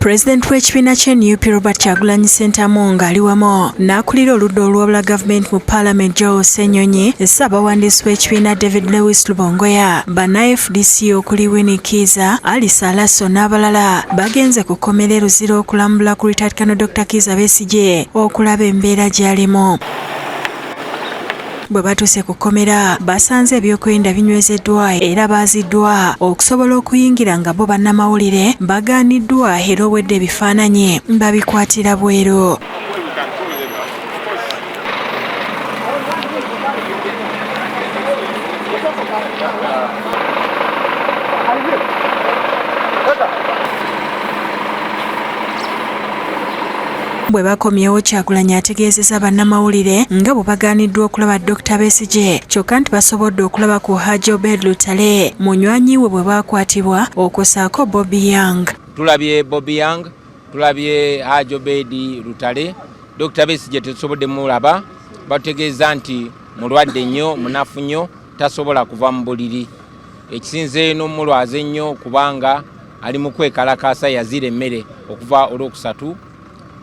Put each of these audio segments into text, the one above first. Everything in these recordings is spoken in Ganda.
President w'ekibiina ky'NUP Robert Kyagulanyi Ssentamu ng'ali wamu n'akulira oludda olw'obula gavumenti mu Parliament Joe Ssenyonyi, Ssaabawandiisi w'ekibiina David Lewis Lubongoya, banna FDC okuli Winnie Kiza, Alice Alaso n'abalala bagenze ku kkomera Luzira okulambula ku Retired Colonel Dr. Kizza Besigye okulaba embeera gy'alimu. Bwe batuuse ku kkomera basanze ebyokwerinda binywezeddwa era baaziddwa okusobola okuyingira nga bo bannamawulire bagaaniddwa era obwedde ebifaananyi babikwatira bweru. Bwe bakomyewo Kyagulanyi ategeezezza bannamawulire nga bwe bagaaniddwa okulaba Dr. Besigye kyokka nti basobodde okulaba ku Haji Obed Lutale munywanyi we bwe baakwatibwa okwosaako Bobby Young. Tulabye Bobby Young, tulabye Haji Obed Lutale. Dr. Besigye tetusobodde mulaba, batutegeeza nti mulwadde nnyo, munafu nnyo, tasobola kuva mu buliri. Ekisinze n'omulwaze ennyo kubanga ali mu kwekalakaasa, yaziira emmere okuva olwokusatu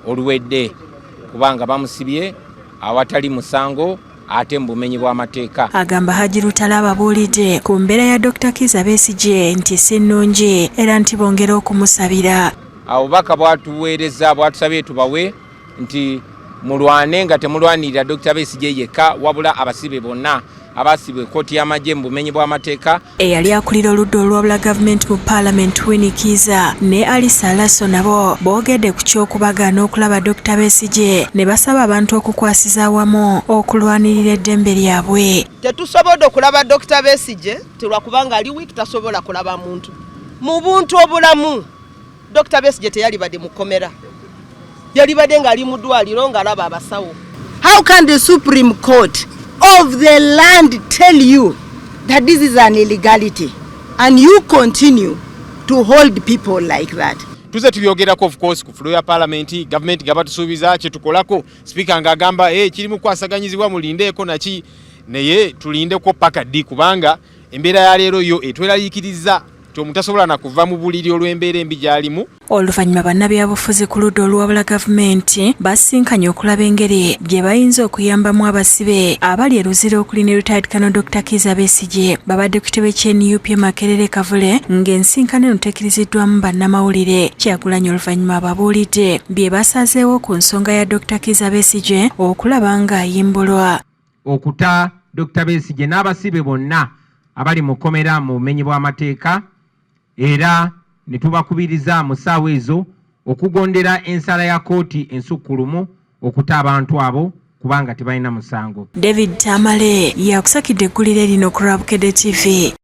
oluwedde kubanga bamusibye awatali musango ate mu bumenyi bw'amateeka. Agamba Haji Lutale ababuulidde ku mbeera ya Dr. Kizza Besigye nti si nnungi era nti bongera okumusabira. Obubaka bwatuweereza bwatusabye tubawe nti mulwane nga temulwanirira Dr. Besigye yekka wabula abasibe bonna abasibwe kkooti y'amagye mu bumenyi bw'amateeka. Eyali akulira oludda olw'obula gavumenti mu Parliament Winnie Kiza ne Alice Alaso nabo boogedde ku ky'okubagaana okulaba Dr. Besigye ne basaba abantu okukwasiza awamu okulwanirira eddembe lyabwe. Tetusobodde okulaba Dr. Besigye lwakubanga ali wiiki tasobola kulaba muntu. Mu buntu obulamu Dr. Besigye teyalibadde mu kkomera, yalibadde ng'ali mu ddwaliro ng'alaba abasawo. How can the Supreme Court of the land tell you that this is an illegality and you continue to hold people like that? Tuze tubyogerako of course ku floor ya parliament, government gaba tusuubiza kye tukolako, speaker ng'agamba kirimu kwasaganyizibwa mulindeeko naki, naye tulindeko paka ddi kubanga embeera ya leero yo etweraliikiriza tomutasobola na kuva mu buliri olw'embeera embi gy'alimu. Oluvannyuma bannabyabufuzi ku ludda olw'obula gavumenti basinkanye okulaba engeri gye bayinza okuyambamu abasibe abali e Luzira okuli ne Retired Colonel Dr. Kizza Besigye. Babadde ku kitebe ky'NUP Makerere Kavule ng'ensinkano eno tekkiriziddwamu bannamawulire. Kyagulanyi oluvannyuma ababuulidde bye basazeewo ku nsonga ya Dr. Kizza Besigye okulaba ng'ayimbulwa. Okuta Dr. Besigye n'abasibe bonna abali mu kkomera mu bumenyi bw'amateeka era ne tubakubiriza mu ssaawa ezo okugondera ensala ya kkooti ensukkulumu okuta abantu abo kubanga tebalina musango. David Tamale yakusakidde eggulire lino ku Rabukedde TV.